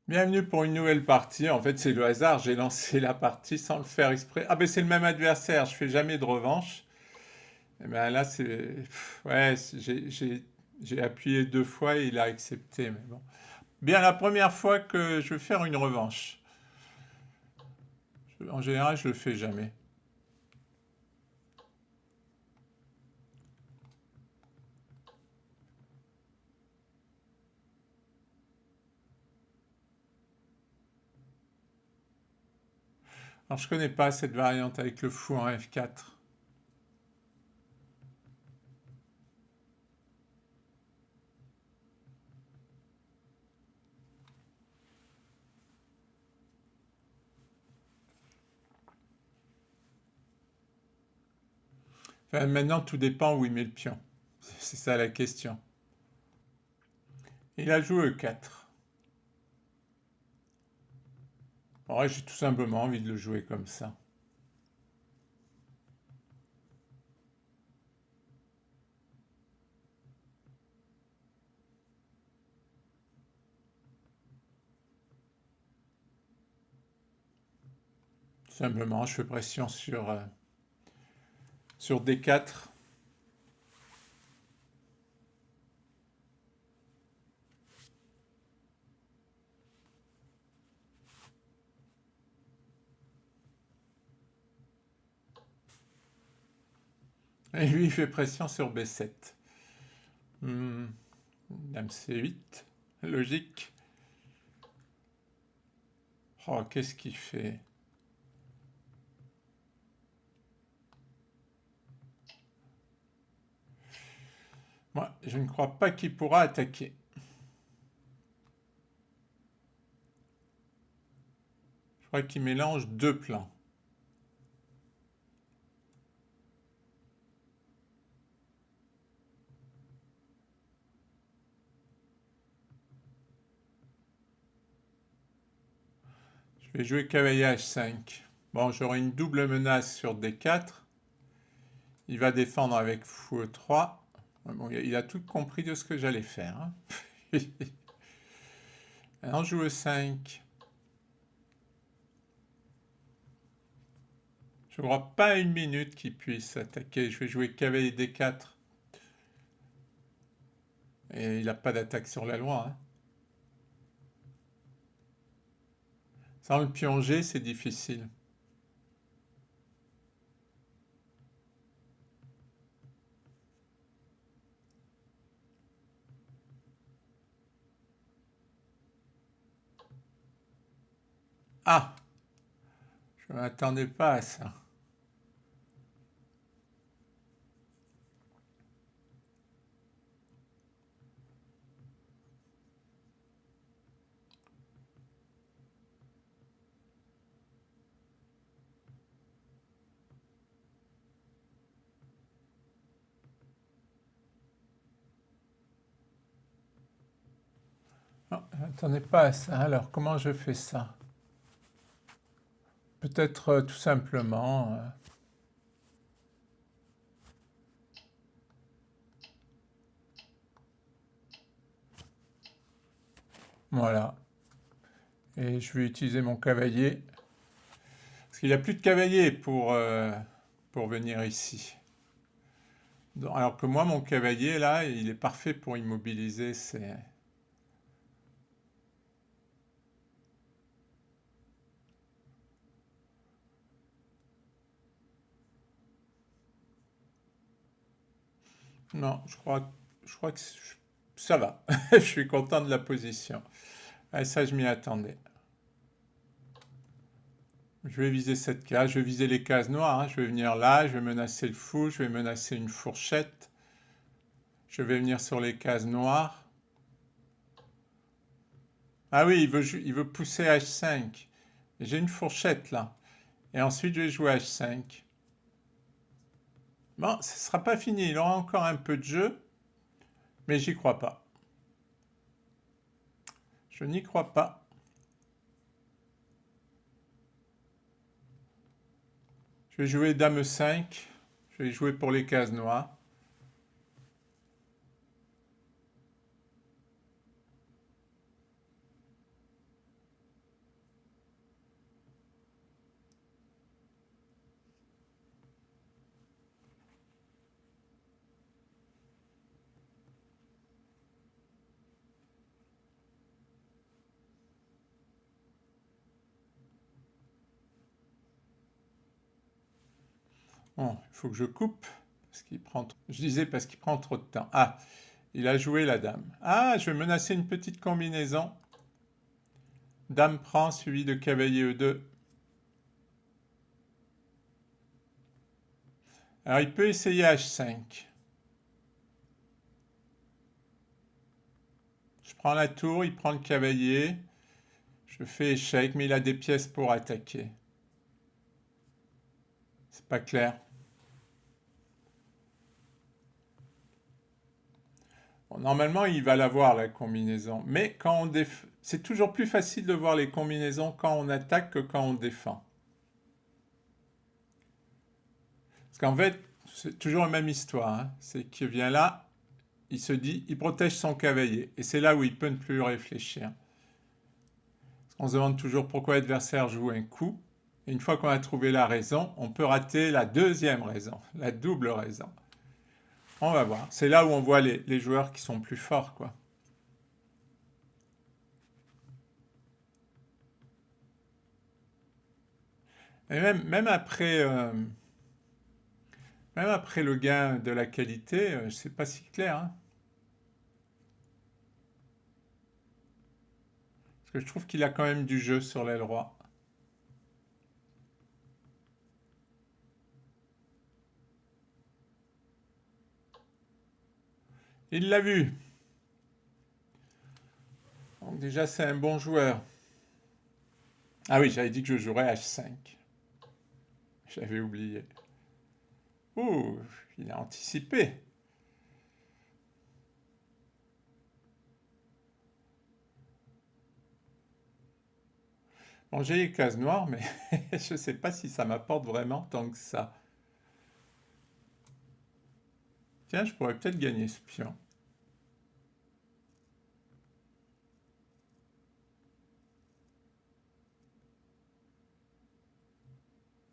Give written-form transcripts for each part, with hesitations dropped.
Bienvenue pour une nouvelle partie. En fait, c'est le hasard. J'ai lancé la partie sans le faire exprès. Ah ben c'est le même adversaire. Je fais jamais de revanche. Et ben là, ouais, j'ai appuyé 2 fois et il a accepté. Mais bon. Bien, la première fois que je vais faire une revanche. En général, je le fais jamais. Alors, je connais pas cette variante avec le fou en F4. Enfin, maintenant, tout dépend où il met le pion. C'est ça la question. Il a joué E4. En vrai, j'ai tout simplement envie de le jouer comme ça. Tout simplement, je fais pression sur D4. Et lui, il fait pression sur B7. Hmm, Dame C8. Logique. Oh, qu'est-ce qu'il fait? Moi, je ne crois pas qu'il pourra attaquer. Je crois qu'il mélange deux plans. Je vais jouer cavalier H5. Bon, j'aurai une double menace sur D4. Il va défendre avec fou E3. Bon, il a tout compris de ce que j'allais faire. Hein. Maintenant, je joue E5. Je ne crois pas une minute qu'il puisse attaquer. Je vais jouer cavalier D4. Et il n'a pas d'attaque sur la loi. Hein. Sans le pion G, c'est difficile. Ah, je ne m'attendais pas à ça. Non, je ne m'attendais pas à ça. Alors, comment je fais ça? Peut-être tout simplement. Voilà. Et je vais utiliser mon cavalier. Parce qu'il n'y a plus de cavalier pour venir ici. Alors que moi, mon cavalier, là, il est parfait pour immobiliser ces... Non, je crois que ça va. Je suis content de la position. Ah, ça, je m'y attendais. Je vais viser cette case, je vais viser les cases noires. Hein. Je vais venir là, je vais menacer le fou, je vais menacer une fourchette. Je vais venir sur les cases noires. Ah oui, il veut pousser H5. J'ai une fourchette là. Et ensuite, je vais jouer H5. Bon, ce ne sera pas fini. Il aura encore un peu de jeu, mais j'y crois pas. Je n'y crois pas. Je vais jouer Dame 5. Je vais jouer pour les cases noires. Bon, il faut que je coupe, parce qu'il prend... Je disais parce qu'il prend trop de temps. Ah, il a joué la dame. Ah, je vais menacer une petite combinaison. Dame prend, suivi de cavalier E2. Alors, il peut essayer H5. Je prends la tour, il prend le cavalier. Je fais échec, mais il a des pièces pour attaquer. C'est pas clair. Bon, normalement, il va la voir, la combinaison. Mais quand on c'est toujours plus facile de voir les combinaisons quand on attaque que quand on défend. Parce qu'en fait, c'est toujours la même histoire, hein. C'est qu'il vient là, il se dit, il protège son cavalier. Et c'est là où il peut ne plus réfléchir. On se demande toujours pourquoi l'adversaire joue un coup. Et une fois qu'on a trouvé la raison, on peut rater la deuxième raison, la double raison. On va voir. C'est là où on voit les joueurs qui sont plus forts, quoi. Et même après le gain de la qualité, c'est pas si clair, hein. Parce que je trouve qu'il a quand même du jeu sur l'aile roi. Il l'a vu. Donc déjà, c'est un bon joueur. Ah oui, j'avais dit que je jouerais H5. J'avais oublié. Ouh, il a anticipé. Bon, j'ai les cases noires, mais je ne sais pas si ça m'apporte vraiment tant que ça. Tiens, je pourrais peut-être gagner ce pion.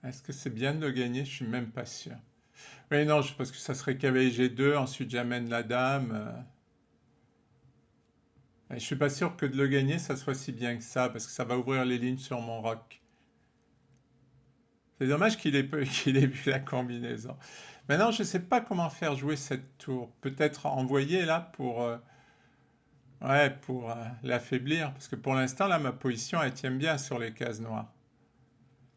Est-ce que c'est bien de le gagner? Je suis même pas sûr. Oui, non, parce que ça serait cavalier G2, ensuite j'amène la dame. Je suis pas sûr que de le gagner, ça soit si bien que ça, parce que ça va ouvrir les lignes sur mon roc. C'est dommage qu'il ait, qu'il ait vu la combinaison. Maintenant, je ne sais pas comment faire jouer cette tour. Peut-être envoyer là pour l'affaiblir, parce que pour l'instant, là, ma position, elle tient bien sur les cases noires.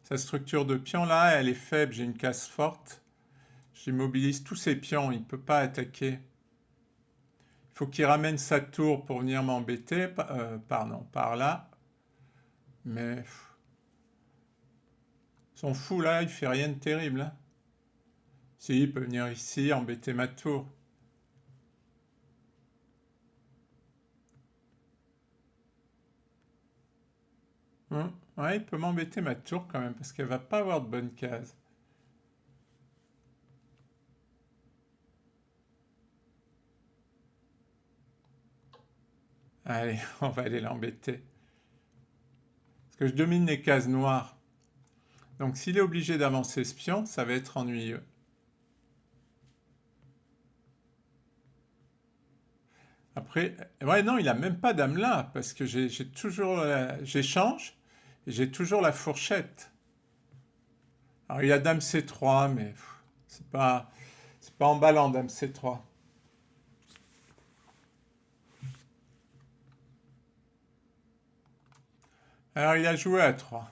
Sa structure de pion, là, elle est faible. J'ai une case forte. J'immobilise tous ses pions. Il ne peut pas attaquer. Il faut qu'il ramène sa tour pour venir m'embêter. Pardon, par là. Mais son fou, là, il fait rien de terrible, hein. Si, il peut venir ici, embêter ma tour. Ouais, il peut m'embêter ma tour quand même, parce qu'elle va pas avoir de bonne case. Allez, on va aller l'embêter. Parce que je domine les cases noires. Donc s'il est obligé d'avancer ce pion, ça va être ennuyeux. Après, ouais, non, il a même pas dame là, parce que j'ai toujours, j'échange, et j'ai toujours la fourchette. Alors il y a dame C3, mais c'est pas emballant dame C3. Alors il a joué à 3,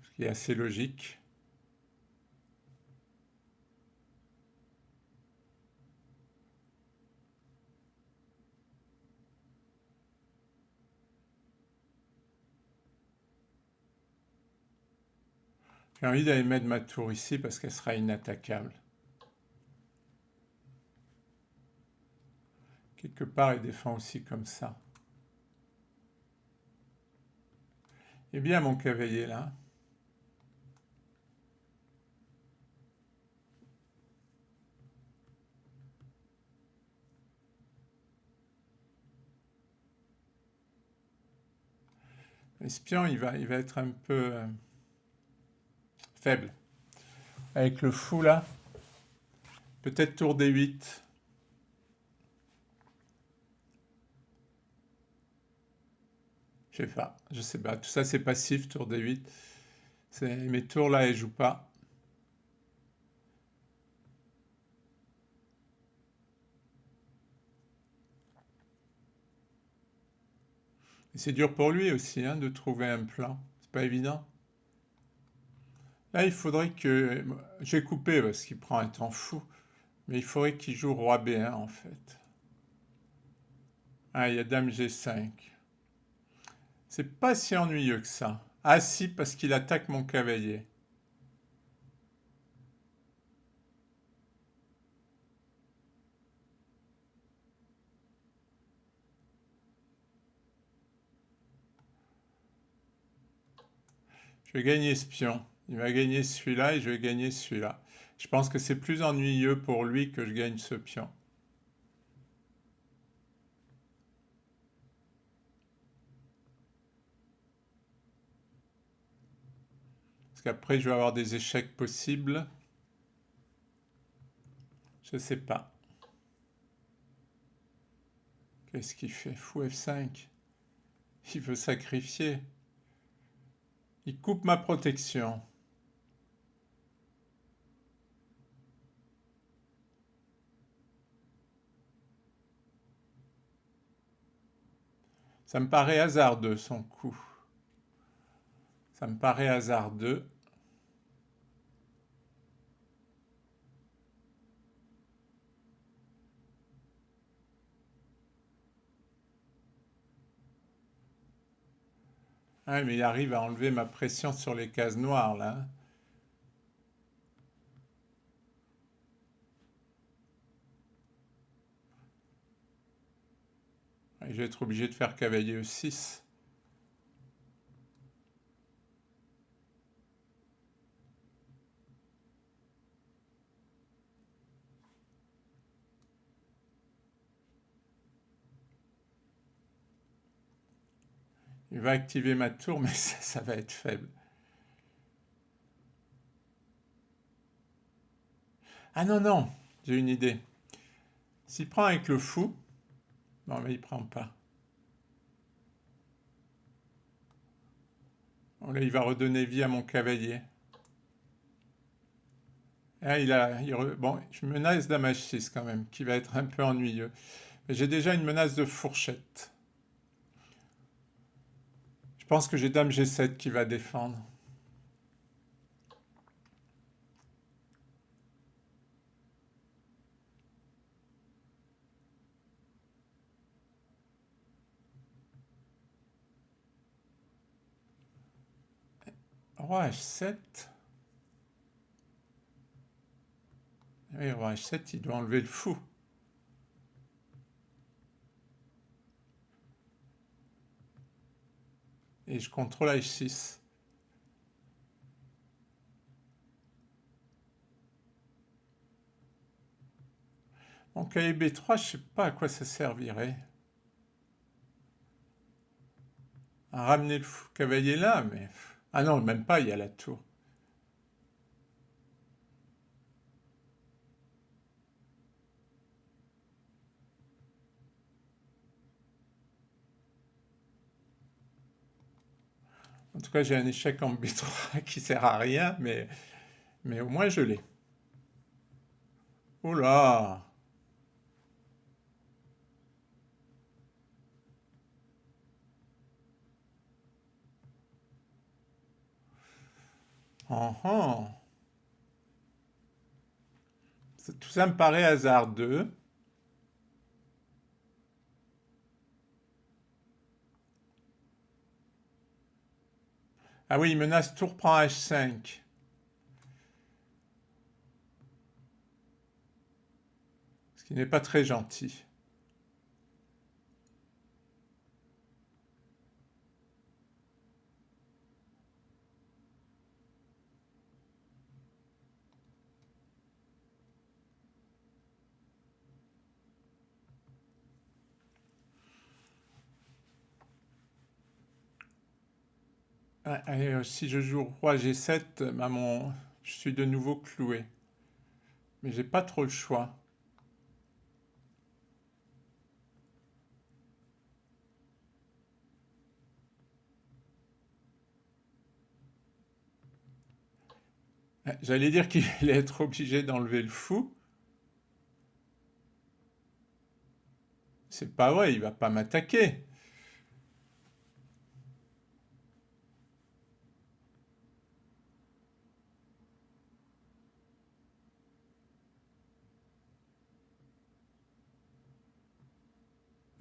ce qui est assez logique. J'ai envie d'aller mettre ma tour ici parce qu'elle sera inattaquable. Quelque part, il défend aussi comme ça. Eh bien, mon cavalier là. L'espion, il va être un peu faible. Avec le fou là. Peut-être tour D8. Je sais pas. Tout ça, c'est passif, tour D8. Mes tours là, elles jouent pas. Et c'est dur pour lui aussi hein, de trouver un plan. C'est pas évident. Là, il faudrait que... J'ai coupé parce qu'il prend un temps fou. Mais il faudrait qu'il joue roi B1 en fait. Ah, il y a dame G5. C'est pas si ennuyeux que ça. Ah si, parce qu'il attaque mon cavalier. Je vais gagner ce pion. Il va gagner celui-là et je vais gagner celui-là. Je pense que c'est plus ennuyeux pour lui que je gagne ce pion. Parce qu'après, je vais avoir des échecs possibles. Je sais pas. Qu'est-ce qu'il fait? Fou F5. Il veut sacrifier. Il coupe ma protection. Ça me paraît hasardeux son coup. Ça me paraît hasardeux. Ah, mais il arrive à enlever ma pression sur les cases noires là. Et je vais être obligé de faire cavalier E6. Il va activer ma tour, mais ça va être faible. Ah non, non, j'ai une idée. S'il prend avec le fou... Non, mais il prend pas. Bon, là, il va redonner vie à mon cavalier. Ah, bon, je menace dame H6 quand même, qui va être un peu ennuyeux. Mais j'ai déjà une menace de fourchette. Je pense que j'ai dame G7 qui va défendre. Roi H7. Oui, roi H7, il doit enlever le fou. Et je contrôle H6. Mon cavalier B3, je ne sais pas à quoi ça servirait. À ramener le cavalier là, mais... Ah non, même pas, il y a la tour. En tout cas, j'ai un échec en B3 qui sert à rien, mais au moins je l'ai. Oh là! Oh, oh. Tout ça me paraît hasardeux. Ah oui, il menace tour prend H5. Ce qui n'est pas très gentil. Si je joue roi G7, je suis de nouveau cloué. Mais j'ai pas trop le choix. J'allais dire qu'il allait être obligé d'enlever le fou. C'est pas vrai, il va pas m'attaquer.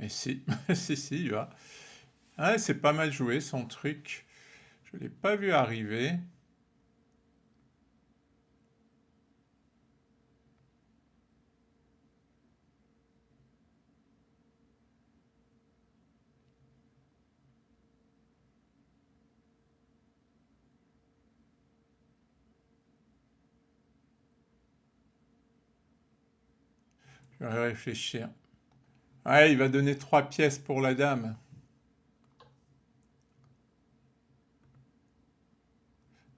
Mais si, si, si, il va. Ah, c'est pas mal joué son truc. Je l'ai pas vu arriver. Je vais réfléchir. Ouais, il va donner 3 pièces pour la dame.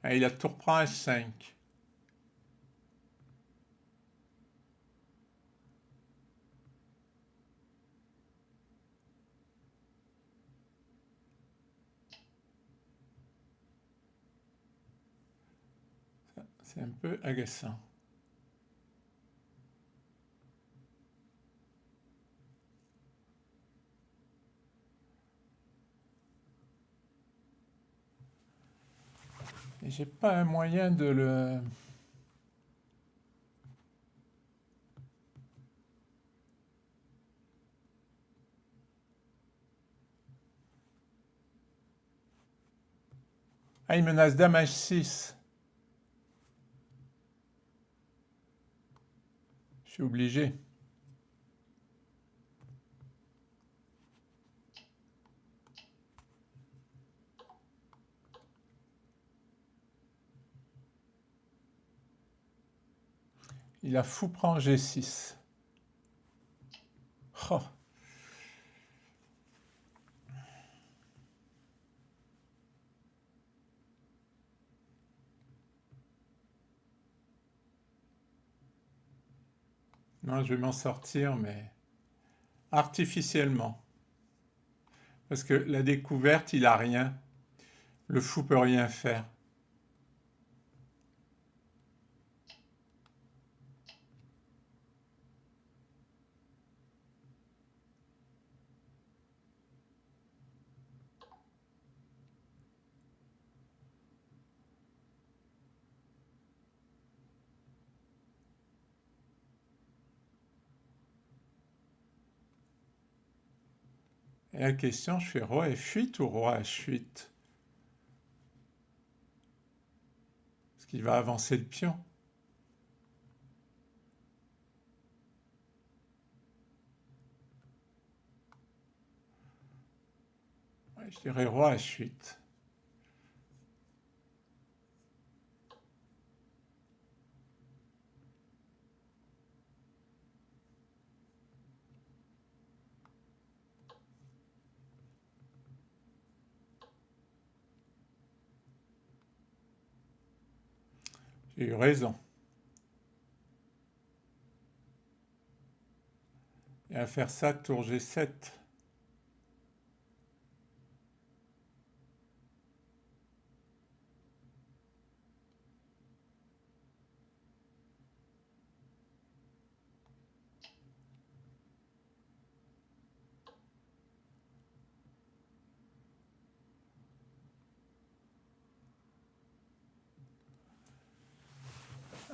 Ah, il a tout reprend H5. C'est un peu agaçant. Et j'ai pas un moyen de le... Ah, il menace dame H6. Je suis obligé. Il a fou prend G6. Oh. Non, je vais m'en sortir, mais artificiellement. Parce que la découverte, il a rien. Le fou peut rien faire. Et la question, je fais roi F8 ou roi H8? Parce qu'il va avancer le pion. Ouais, je dirais roi H8. J'ai eu raison. Et à faire ça, tour G7.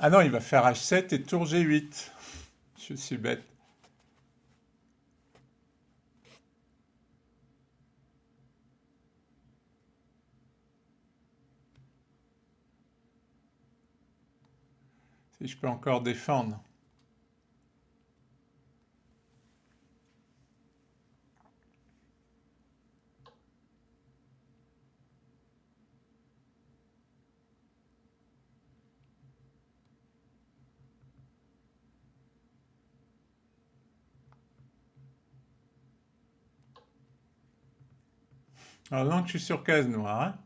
Ah non, il va faire H7 et tour G8. Je suis bête. Si je peux encore défendre. Alors donc, je suis sur case noire. Hein.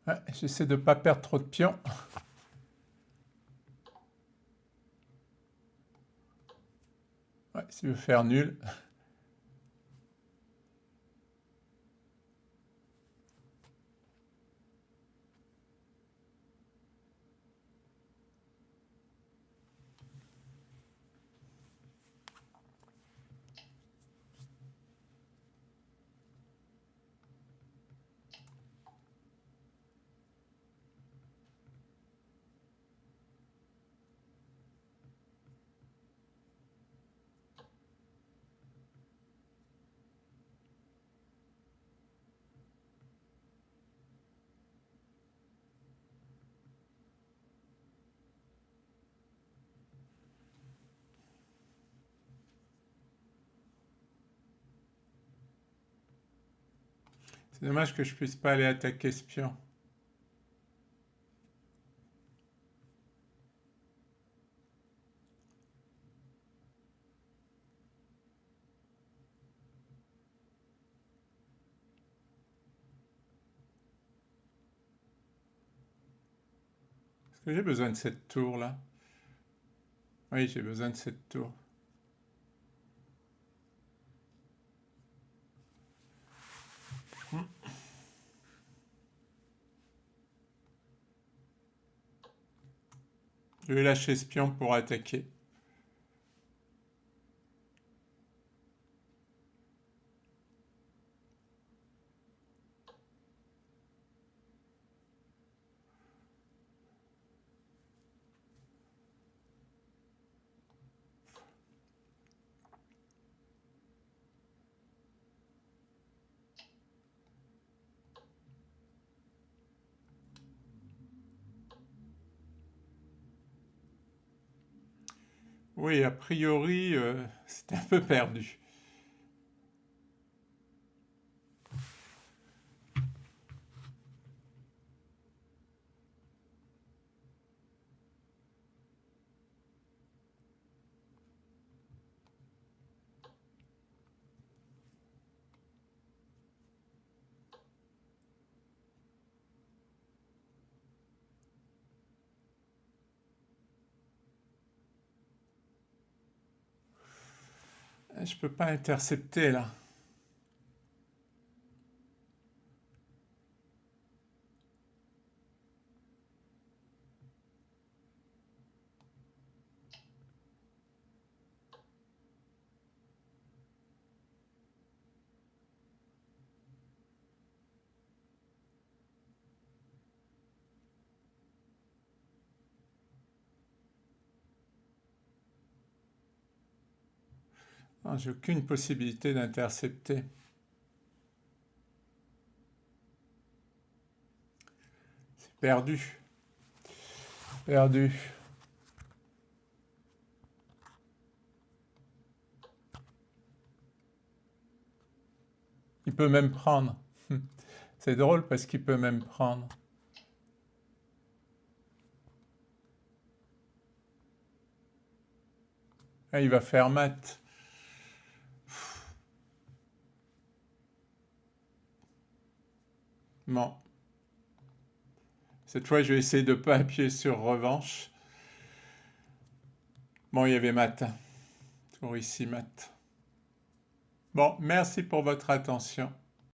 Ouais, j'essaie de ne pas perdre trop de pions. Ouais, s'il veut faire nul. C'est dommage que je puisse pas aller attaquer ce pion. Est-ce que j'ai besoin de cette tour là? Oui, j'ai besoin de cette tour. Je vais lâcher ce pion pour attaquer. Oui, a priori, c'était un peu perdu. Je peux pas intercepter là. Ah, j'ai aucune possibilité d'intercepter. C'est perdu. Perdu. Il peut même prendre. C'est drôle parce qu'il peut même prendre. Ah, il va faire mat. Bon. Cette fois, je vais essayer de ne pas appuyer sur revanche. Bon, il y avait mat. Tour ici, mat. Bon, merci pour votre attention.